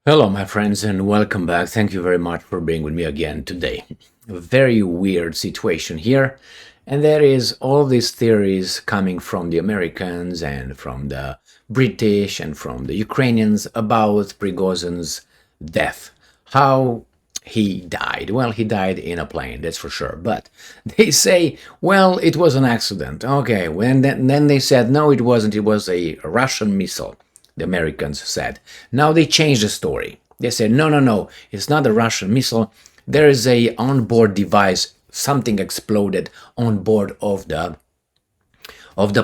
Hello, my friends, and welcome back. Thank you very much for being with me again today. A very weird situation here, and there is all these theories coming from the Americans and from the British and from the Ukrainians about Prigozhin's death. How he died. Well, he died in a plane, that's for sure. But they say, well, it was an accident. Okay, then they said, no, it wasn't. It was a Russian missile, the Americans said. Now they changed the story. They said, no, no, no, it's not a Russian missile. There is a onboard device. Something exploded on board of the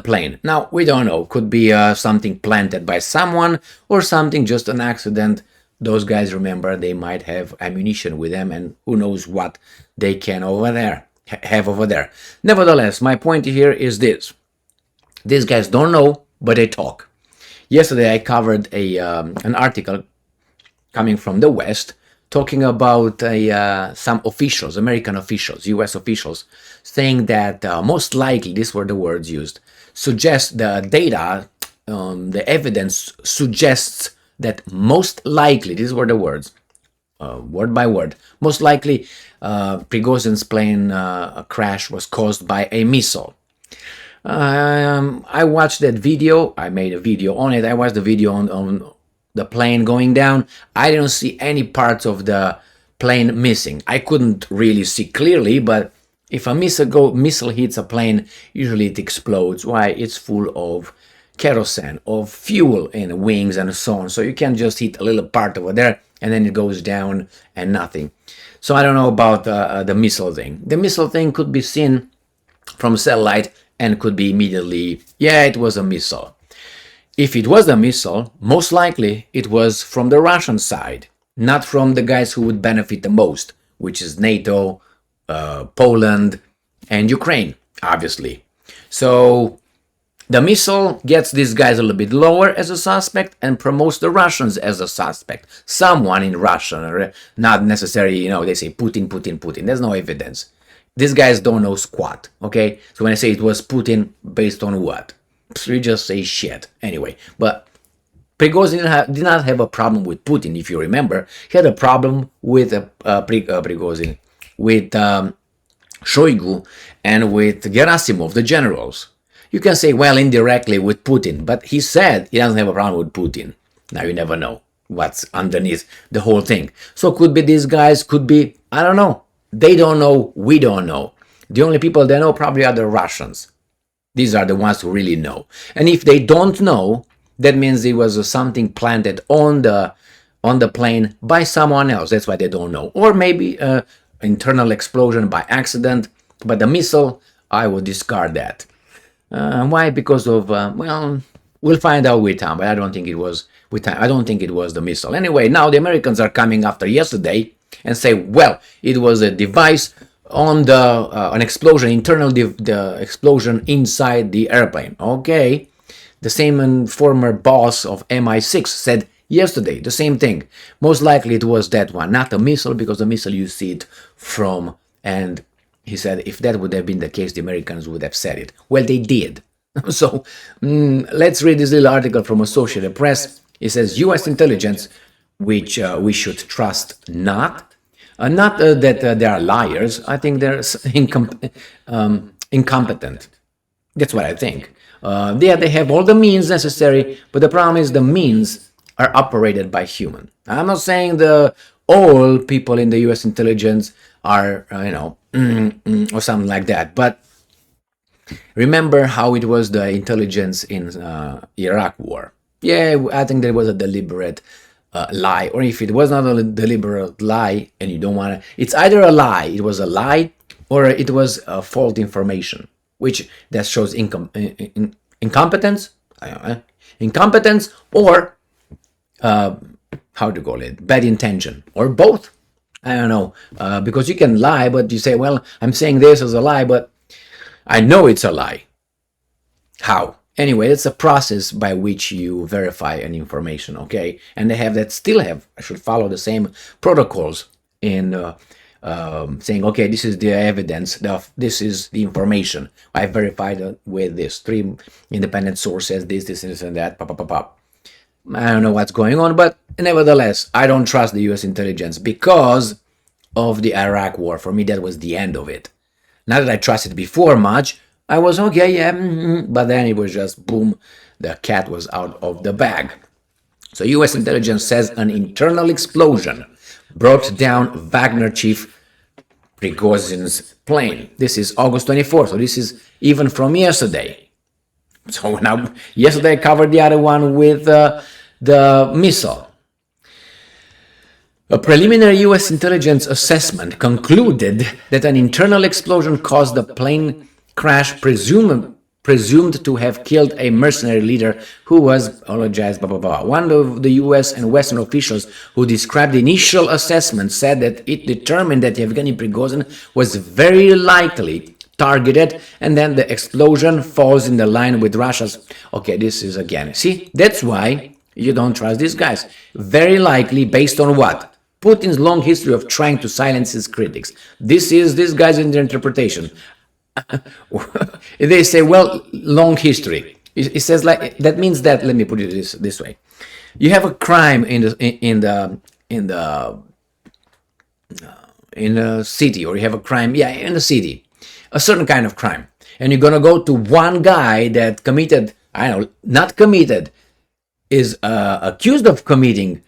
plane. Now, we don't know. Could be something planted by someone or something, just an accident. Those guys, remember, they might have ammunition with them, and who knows what they can have over there. Nevertheless, my point here is this. These guys don't know, but they talk. Yesterday, I covered an article coming from the West talking about some officials, American officials, U.S. officials, saying that most likely, these were the words used, suggest the data, the evidence suggests that most likely, these were the words, word by word, most likely Prigozhin's plane crash was caused by a missile. I watched that video. I made a video on it. I watched the video on the plane going down. I didn't see any parts of the plane missing. I couldn't really see clearly, but if a missile hits a plane, usually it explodes. Why? It's full of kerosene, of fuel in wings and so on. So you can just hit a little part over there and then it goes down and nothing. So I don't know about the missile thing. The missile thing could be seen from satellite and could be immediately, yeah, it was a missile. If it was a missile, most likely it was from the Russian side, not from the guys who would benefit the most, which is NATO, Poland, and Ukraine, obviously. So the missile gets these guys a little bit lower as a suspect and promotes the Russians as a suspect. Someone in Russia, not necessarily, they say Putin, Putin, Putin. There's no evidence. These guys don't know squat, okay? So when I say it was Putin, based on what? We just say shit. Anyway, but Prigozhin did not have a problem with Putin, if you remember. He had a problem with Prigozhin, with Shoigu, and with Gerasimov, the generals. You can say, well, indirectly with Putin, but he said he doesn't have a problem with Putin. Now you never know what's underneath the whole thing. So could be these guys, could be, I don't know. They don't know, we don't know. The only people that know probably are the Russians. These are the ones who really know. And if they don't know, that means it was something planted on the plane by someone else. That's why they don't know. Or maybe internal explosion by accident. But the missile, I would discard that. Why? Because of, well, we'll find out with time. But I don't think it was with time. I don't think it was the missile. Anyway, now the Americans are coming after yesterday and say, well, it was a device on an explosion, the explosion inside the airplane. Okay, the same former boss of MI6 said yesterday the same thing. Most likely it was that one, not a missile, because the missile you see it from, and he said if that would have been the case, the Americans would have said it. Well, they did. So let's read this little article from Associated Press. It says U.S. intelligence, which we should trust not that they are liars. I think they're incompetent. That's what I think. They have all the means necessary, but the problem is the means are operated by human. I'm not saying all people in the U.S. intelligence are, or something like that. But remember how it was the intelligence in Iraq war. Yeah, I think there was a deliberate lie, or if it was not a deliberate lie and you don't want to, it's either a lie, it was a lie, or it was false information, which that shows incompetence, or how to call it, bad intention, or both. I don't know, because you can lie, but you say, well, I'm saying this as a lie, but I know it's a lie. How? Anyway, it's a process by which you verify an information, okay? And they I should follow the same protocols in saying, okay, this is the evidence, this is the information. I verified it with this, 3 independent sources, this, and that, I don't know what's going on, but nevertheless, I don't trust the US intelligence because of the Iraq war. For me, that was the end of it. Not that I trusted before much, I was okay, yeah, but then it was just boom, the cat was out of the bag. So US intelligence says an internal explosion brought down Wagner chief Prigozhin's plane. This is August 24th, so this is even from yesterday. So now, yesterday I covered the other one with the missile. A preliminary US intelligence assessment concluded that an internal explosion caused the plane crash presumed to have killed a mercenary leader who was apologized, blah, blah, blah. One of the US and Western officials who described the initial assessment said that it determined that Yevgeny Prigozhin was very likely targeted, and then the explosion falls in the line with Russia's. Okay, this is again. See, that's why you don't trust these guys. Very likely, based on what? Putin's long history of trying to silence his critics. This is this guy's interpretation. They say, well, long history. It says like that means that. Let me put it this way: you have a crime in the city, or you have a crime, yeah, in the city, a certain kind of crime, and you're gonna go to one guy that committed, I don't know, not committed, is accused of committing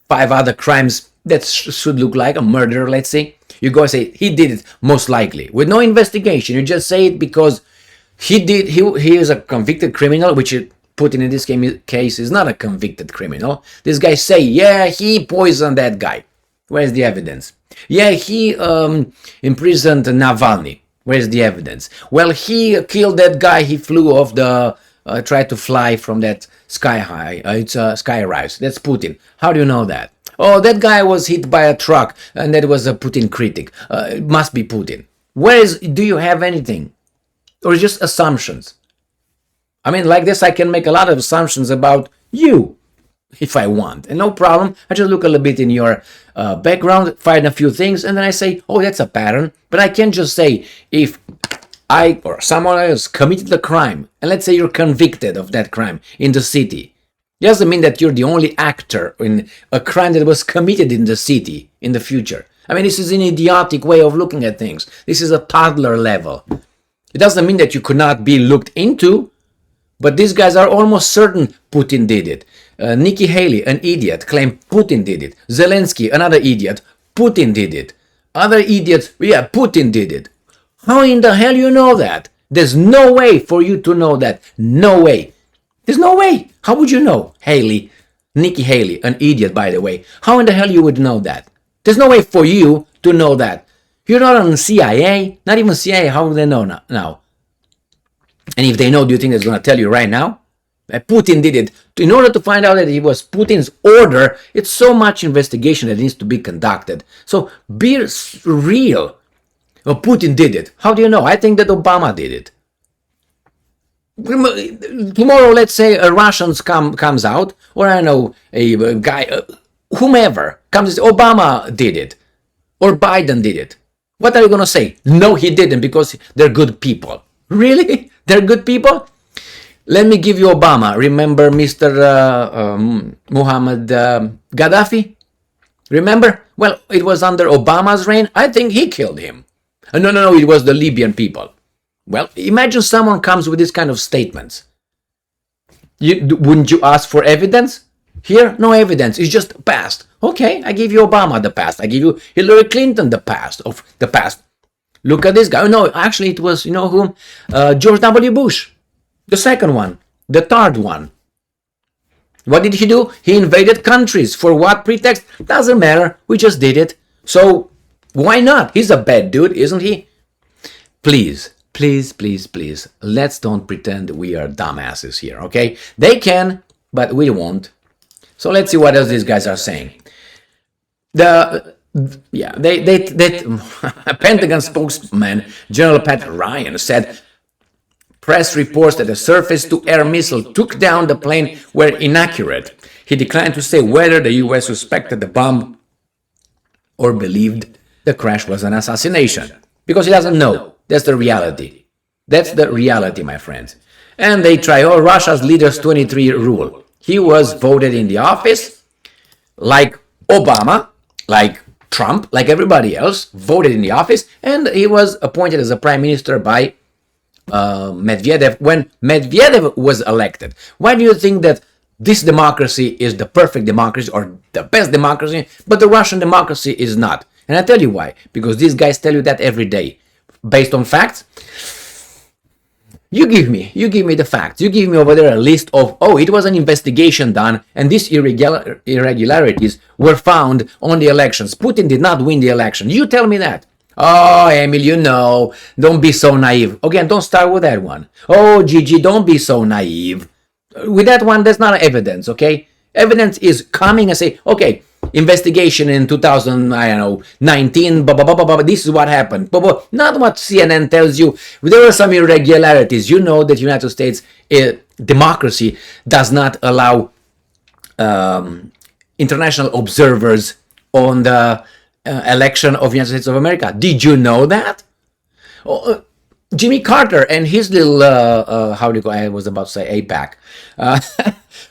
5 other crimes that should look like a murder, let's say. You go and say, he did it, most likely. With no investigation, you just say it because he did, he is a convicted criminal, which Putin in this case is not a convicted criminal. This guy say, yeah, he poisoned that guy. Where's the evidence? Yeah, he imprisoned Navalny. Where's the evidence? Well, he killed that guy, he flew off the, tried to fly from that sky high, it's a skyrise. That's Putin. How do you know that? Oh, that guy was hit by a truck, and that was a Putin critic. It must be Putin. Do you have anything? Or just assumptions? I mean, like this, I can make a lot of assumptions about you, if I want. And no problem, I just look a little bit in your background, find a few things, and then I say, oh, that's a pattern. But I can't just say, if I or someone else committed a crime, and let's say you're convicted of that crime in the city, it doesn't mean that you're the only actor in a crime that was committed in the city in the future. I mean, this is an idiotic way of looking at things. This is a toddler level. It doesn't mean that you could not be looked into, but these guys are almost certain Putin did it. Nikki Haley, an idiot, claimed Putin did it. Zelensky, another idiot, Putin did it. Other idiots, yeah, Putin did it. How in the hell you know that? There's no way for you to know that. No way. There's no way. How would you know? Haley, Nikki Haley, an idiot, by the way. How in the hell you would know that? There's no way for you to know that. You're not on CIA, not even CIA. How would they know now? And if they know, do you think it's going to tell you right now? Putin did it. In order to find out that it was Putin's order, it's so much investigation that needs to be conducted. So be real. Oh, Putin did it. How do you know? I think that Obama did it. Tomorrow, let's say a Russian comes out, or I don't know, a guy, whomever comes and says, Obama did it, or Biden did it. What are you going to say? No, he didn't, because they're good people. Really? They're good people? Let me give you Obama. Remember Mr. Muhammad Gaddafi? Remember? Well, it was under Obama's reign. I think he killed him. No, it was the Libyan people. Well, imagine someone comes with this kind of statements. Wouldn't you ask for evidence? Here, no evidence. It's just past. Okay, I give you Obama the past. I give you Hillary Clinton the past of the past. Look at this guy. Oh, no, actually it was, you know whom? George W. Bush. The second one. The third one. What did he do? He invaded countries. For what pretext? Doesn't matter. We just did it. So, why not? He's a bad dude, isn't he? Please, let's don't pretend we are dumbasses here, okay? They can, but we won't. So let's see what else these guys are saying. A Pentagon spokesman, General Pat Ryan, said press reports that a surface-to-air missile took down the plane were inaccurate. He declined to say whether the U.S. suspected the bomb or believed the crash was an assassination, because he doesn't know. That's the reality. That's the reality, my friends. And they try, Russia's Leaders 23 rule. He was voted in the office like Obama, like Trump, like everybody else, voted in the office, and he was appointed as a prime minister by Medvedev when Medvedev was elected. Why do you think that this democracy is the perfect democracy or the best democracy, but the Russian democracy is not? And I tell you why. Because these guys tell you that every day. Based on facts, you give me the facts. You give me over there a list of, oh, it was an investigation done, and these irregularities were found on the elections. Putin did not win the election. You tell me that. Oh, Emil, you know, don't be so naive. Again, don't start with that one. Oh, Gigi, don't be so naive. With that one, there's not evidence, okay? Evidence is coming and say, okay, investigation in 2019, blah, blah, blah, blah, blah, this is what happened. Blah, blah. Not what CNN tells you. There were some irregularities. You know that United States democracy does not allow international observers on the election of United States of America. Did you know that? Jimmy Carter and his little, how do you call it? I was about to say APAC.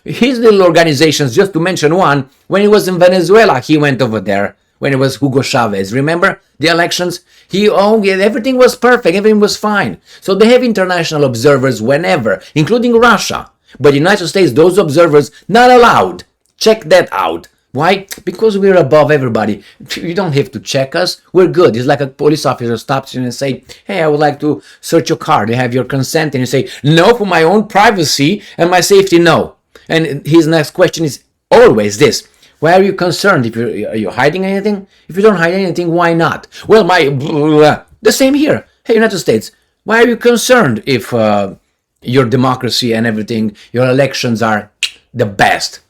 His little organizations, just to mention one, when he was in Venezuela, he went over there. When it was Hugo Chavez, remember the elections? Everything was perfect, everything was fine. So they have international observers whenever, including Russia. But the United States, those observers, not allowed. Check that out. Why? Because we're above everybody. You don't have to check us. We're good. It's like a police officer stops you and say, hey, I would like to search your car. They have your consent. And you say, no, for my own privacy and my safety, no. And his next question is always this. Why are you concerned? Are you hiding anything? If you don't hide anything, why not? Well, the same here. Hey, United States, why are you concerned if your democracy and everything, your elections are the best?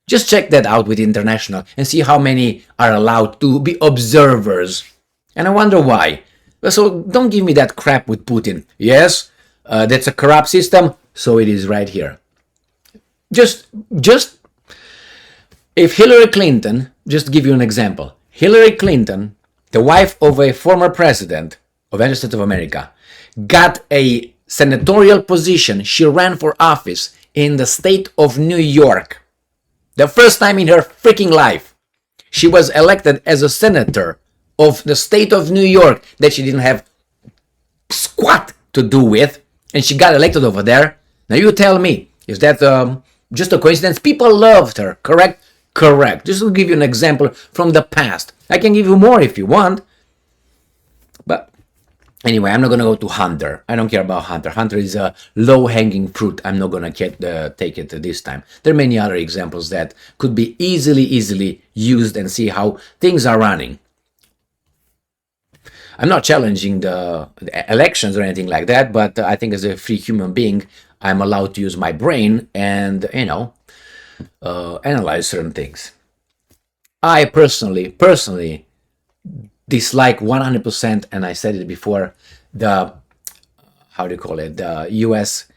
Just check that out with international and see how many are allowed to be observers. And I wonder why. So don't give me that crap with Putin. Yes, that's a corrupt system, so it is right here. Just if Hillary Clinton, just to give you an example, Hillary Clinton, the wife of a former president of the United States of America, got a senatorial position. She ran for office in the state of New York. The first time in her freaking life, she was elected as a senator of the state of New York that she didn't have squat to do with, and she got elected over there. Now you tell me, is that just a coincidence? People loved her, correct? Correct. Just to give you an example from the past. I can give you more if you want. But anyway, I'm not going to go to Hunter. I don't care about Hunter. Hunter is a low-hanging fruit. I'm not going to take it this time. There are many other examples that could be easily used and see how things are running. I'm not challenging the elections or anything like that, but I think as a free human being, I'm allowed to use my brain and, analyze certain things. I personally dislike 100%, and I said it before, the US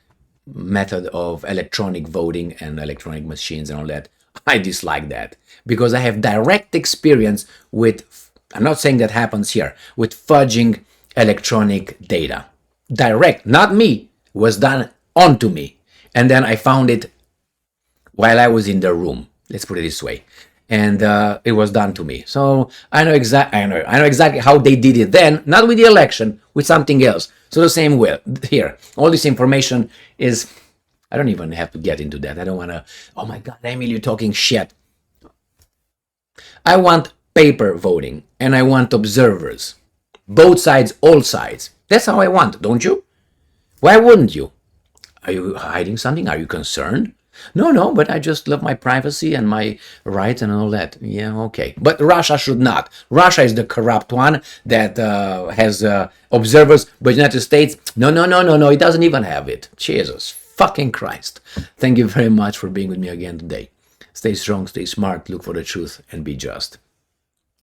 method of electronic voting and electronic machines and all that. I dislike that because I have direct experience with, I'm not saying that happens here, with fudging electronic data. Direct, not me, was done onto me. And then I found it while I was in the room. Let's put it this way. And it was done to me. So I know exactly how they did it then, not with the election, with something else. So the same way here. All this information is, I don't even have to get into that. I don't want to, oh my God, Emil, you're talking shit. I want paper voting and I want observers. Both sides, all sides. That's how I want, don't you? Why wouldn't you? Are you hiding something? Are you concerned? No, but I just love my privacy and my rights and all that. Yeah, okay. But Russia should not. Russia is the corrupt one that has observers, but the United States, no, it doesn't even have it. Jesus fucking Christ. Thank you very much for being with me again today. Stay strong, stay smart, look for the truth, and be just.